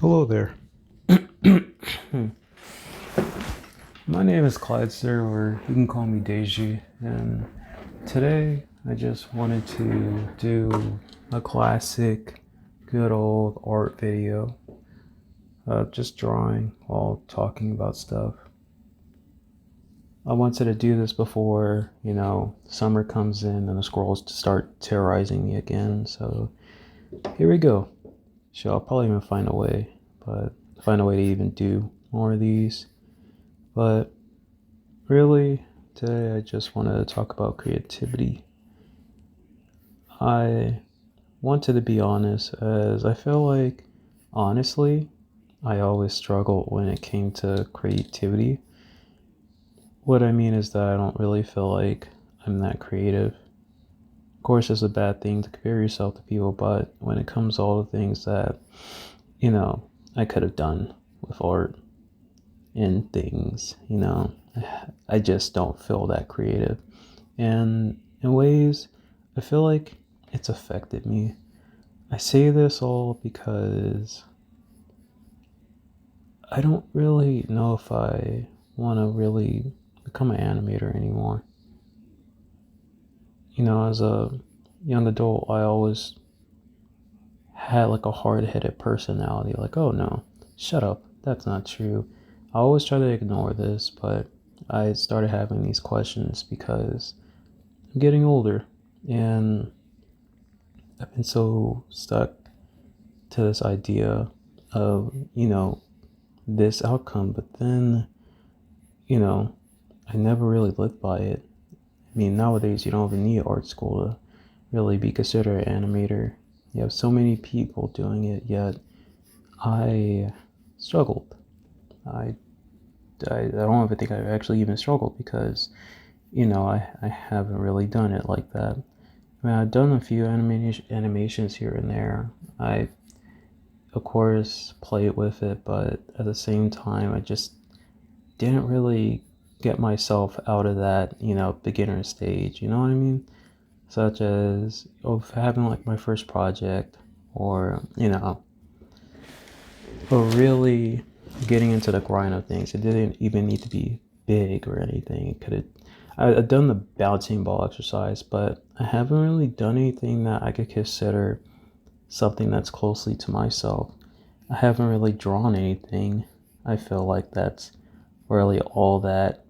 Hello there. My name is Clyde, sir, or you can call me Deji. And today I just wanted to do a classic, good old art video. Just drawing while talking about stuff. I wanted to do this before, summer comes in and the squirrels start terrorizing me again. So here we go. I'll probably even find a way, but find a way to even do more of these. But really, today I just wanted to talk about creativity. I wanted to be honest, as I feel like, honestly, I always struggled when it came to creativity. What I mean is that I don't really feel like I'm that creative. Of course, it's a bad thing to compare yourself to people, but when it comes to all the things that, you know, I could have done with art and things, I just don't feel that creative. And in ways, I feel like it's affected me. I say this all because I don't really know if I want to really become an animator anymore. As a young adult, I always had like a hard headed personality. Like, oh no, shut up. That's not true. I always try to ignore this, but I started having these questions because I'm getting older and I've been so stuck to this idea of, this outcome, but then, you know, I never really lived by it. I mean, nowadays you don't even need art school to really be considered an animator. You have so many people doing it, yet I struggled. I, I don't even think I actually even struggled because, I haven't really done it like that. I mean, I've done a few animations here and there. I, of course, played with it, but at the same time, I just didn't really get myself out of that, beginner stage. You know what I mean? Such as of having like my first project, or or really getting into the grind of things. It didn't even need to be big or anything. It could have. I've done the bouncing ball exercise, but I haven't really done anything that I could consider something that's closely to myself. I haven't really drawn anything. I feel like that's really all that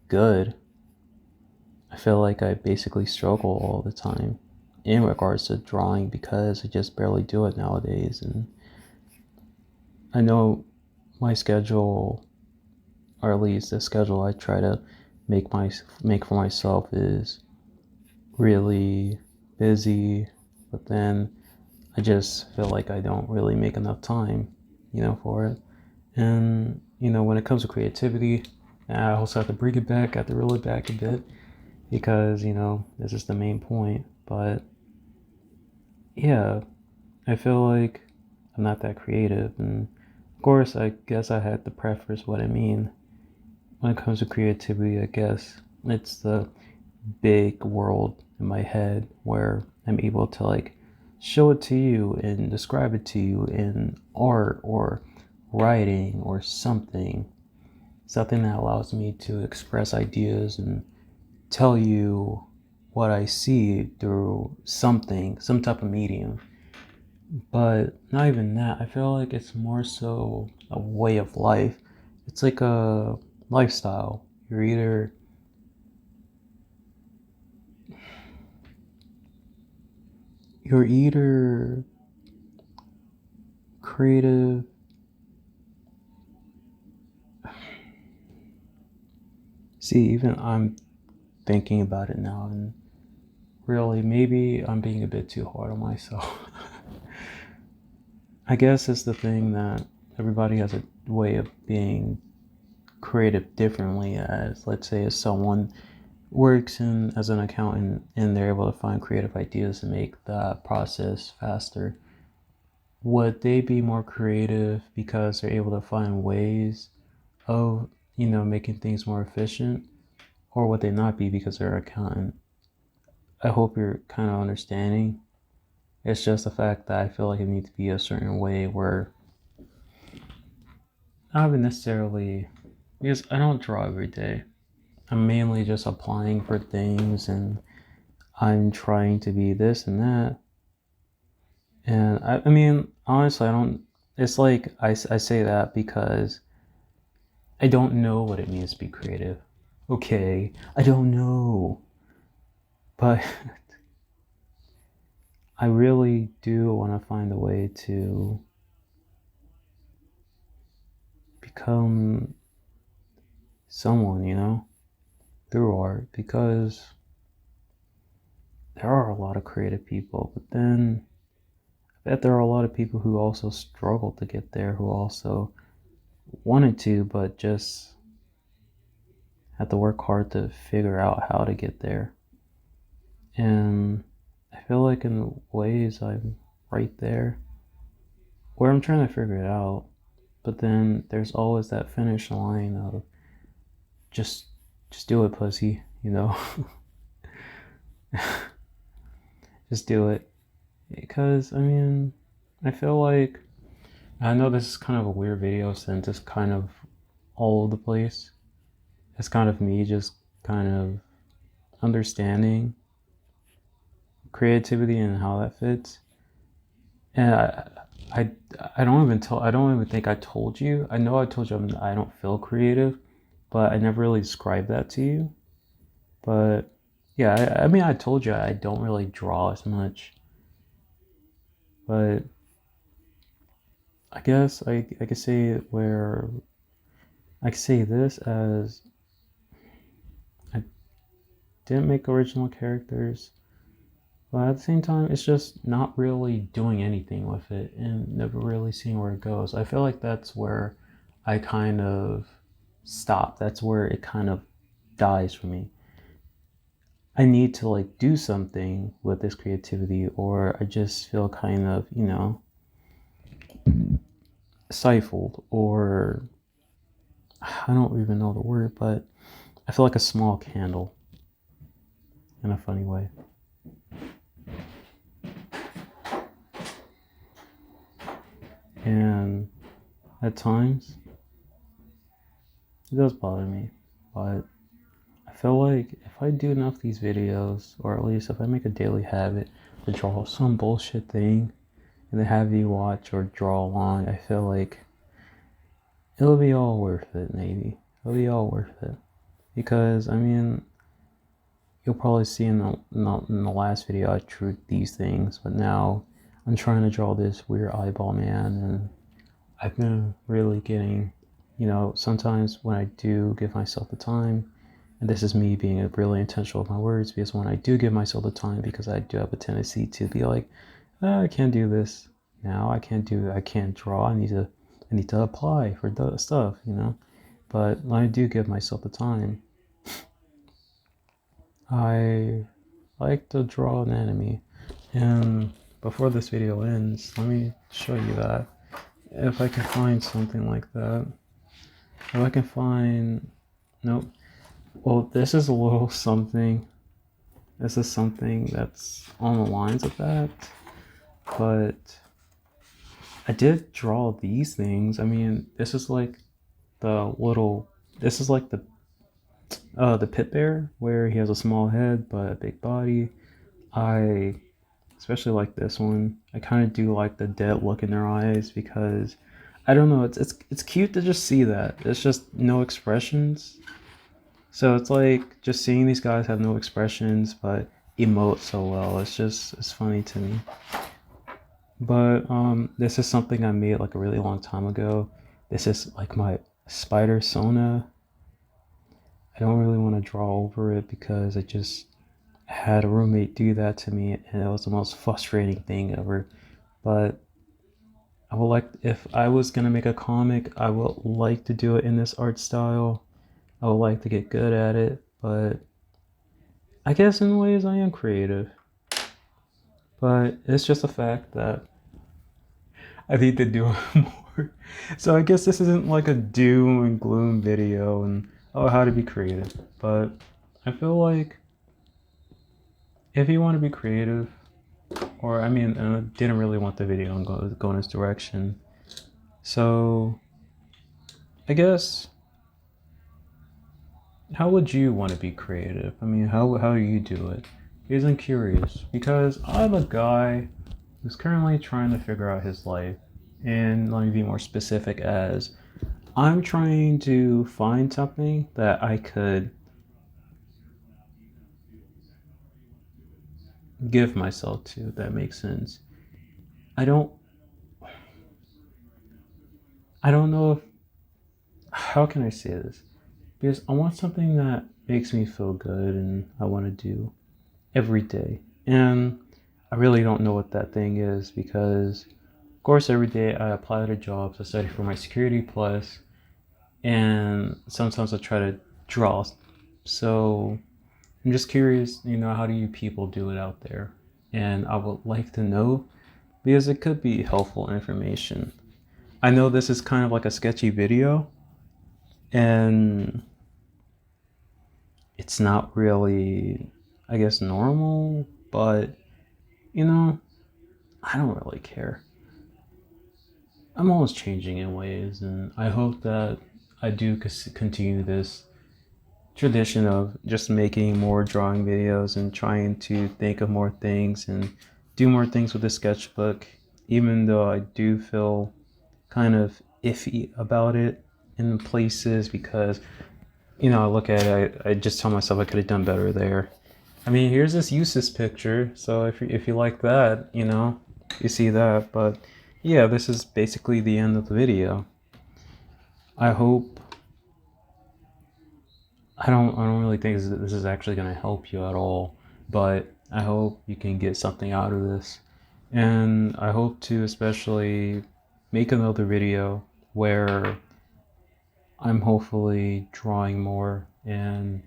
good. I feel like I basically struggle all the time in regards to drawing because I just barely do it nowadays. And I know my schedule, or at least the schedule I try to make for myself, is really busy, but then I just feel like I don't really make enough time, for it. And when it comes to creativity, I also have to bring it back, I have to reel it back a bit because this is the main point. But yeah, I feel like I'm not that creative, and of course I guess I had to preface what I mean. When it comes to creativity, I guess it's the big world in my head where I'm able to like show it to you and describe it to you in art or writing or something that allows me to express ideas and tell you what I see through some type of medium. But not even that. I feel like it's more so a way of life. It's like a lifestyle. You're either creative. See, even I'm thinking about it now, and really, maybe I'm being a bit too hard on myself. I guess it's the thing that everybody has a way of being creative differently. As let's say, if someone works in as an accountant and they're able to find creative ideas to make that process faster, would they be more creative because they're able to find ways of making things more efficient, or would they not be because they're an accountant? I hope you're kind of understanding. It's just the fact that I feel like it needs to be a certain way where I haven't necessarily, because I don't draw every day. I'm mainly just applying for things and I'm trying to be this and that. And I mean, honestly, I don't, it's like I say that because I don't know what it means to be creative. Okay, I don't know. But I really do want to find a way to become someone, you know, through art, because there are a lot of creative people, but then I bet there are a lot of people who also struggle to get there, who also wanted to, but just had to work hard to figure out how to get there. And I feel like in ways I'm right there where I'm trying to figure it out, but then there's always that finish line of just just do it, pussy, you know. Just do it. Because I mean, I feel like, I know this is kind of a weird video since it's kind of all over the place. It's kind of me just kind of understanding creativity and how that fits. And I, I don't even think I told you. I know I told you I don't feel creative, but I never really described that to you. But yeah, I mean, I told you I don't really draw as much, but I guess I could say it where I could say this as I didn't make original characters, but at the same time, it's just not really doing anything with it and never really seeing where it goes. I feel like that's where I kind of stop. That's where it kind of dies for me. I need to like do something with this creativity, or I just feel kind of, you know, stifled, or I don't even know the word, but I feel like a small candle in a funny way. And at times, it does bother me, but I feel like if I do enough of these videos, or at least if I make a daily habit to draw some bullshit thing and then have you watch or draw along, I feel like it'll be all worth it, maybe. It'll be all worth it. Because, I mean, you'll probably see in the last video I drew these things, but now I'm trying to draw this weird eyeball man, and I've been really getting, you know, sometimes when I do give myself the time, and this is me being really intentional with my words, because when I do give myself the time, because I do have a tendency to be like, I can't do this now, I can't draw, I need to apply for the stuff, you know. But when I do give myself the time, I like to draw an enemy. And before this video ends, let me show you that. If I can find something like that. If I can find, nope. Well, this is a little something. This is something that's on the lines of that. But I did draw these things. I mean, this is like this is like the pit bear, where he has a small head but a big body. I especially like this one. I kind of do like the dead look in their eyes, because I don't know, it's cute to just see that. It's just no expressions. So it's like just seeing these guys have no expressions but emote so well. It's funny to me. But this is something I made like a really long time ago. This is like my spider Sona. I don't really want to draw over it because I just had a roommate do that to me, and it was the most frustrating thing ever. But I would like, if I was gonna make a comic, I would like to do it in this art style. I would like to get good at it, but I guess in ways I am creative. But it's just a fact that I need to do more. So I guess this isn't like a doom and gloom video and oh, how to be creative. But I feel like if you want to be creative, or I mean, I didn't really want the video to go in this direction. So I guess, how would you want to be creative? I mean, how do you do it? Because I'm curious. Because I'm a guy who's currently trying to figure out his life. And let me be more specific as I'm trying to find something that I could give myself to, if that makes sense. I don't I don't know if how can I say this? Because I want something that makes me feel good and I want to do every day. And I really don't know what that thing is because of course every day I apply to jobs, I study for my security plus, and sometimes I try to draw. So I'm just curious, how do you people do it out there? And I would like to know because it could be helpful information. I know this is kind of like a sketchy video and it's not really, I guess, normal, but you know, I don't really care. I'm always changing in ways, and I hope that I do continue this tradition of just making more drawing videos and trying to think of more things and do more things with the sketchbook, even though I do feel kind of iffy about it in places because I look at it, I just tell myself I could have done better there. I mean, here's this useless picture, so if you like that, you see that. But yeah, this is basically the end of the video. I hope I don't really think this is actually going to help you at all, but I hope you can get something out of this. And I hope to especially make another video where I'm hopefully drawing more and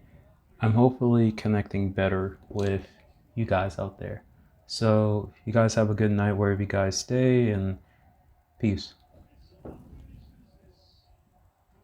I'm hopefully connecting better with you guys out there. So, you guys have a good night wherever you guys stay, and peace.